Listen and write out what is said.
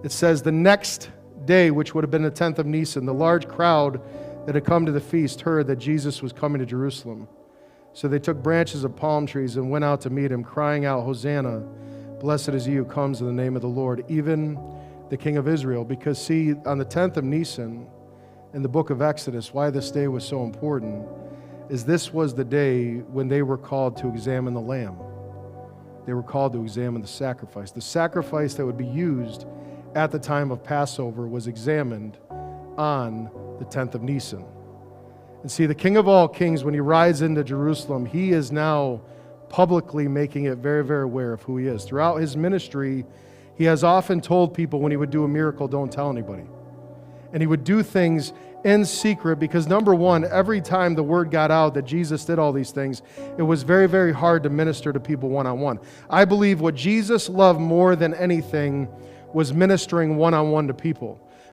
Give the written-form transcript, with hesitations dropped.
it says, the next day, which would have been the 10th of Nisan, the large crowd that had come to the feast heard that Jesus was coming to Jerusalem. So they took branches of palm trees and went out to meet him, crying out, Hosanna, blessed is he who comes in the name of the Lord, even the King of Israel. Because see, on the 10th of Nisan, in the book of Exodus, why this day was so important is this was the day when they were called to examine the lamb. They were called to examine the sacrifice. The sacrifice that would be used at the time of Passover was examined on the 10th of Nisan. And see, the King of all kings, when he rides into Jerusalem, he is now publicly making it very, very aware of who he is. Throughout his ministry, he has often told people when he would do a miracle, don't tell anybody. And he would do things in secret because, number one, every time the word got out that Jesus did all these things, it was very, very hard to minister to people one-on-one. I believe what Jesus loved more than anything was ministering one-on-one to people.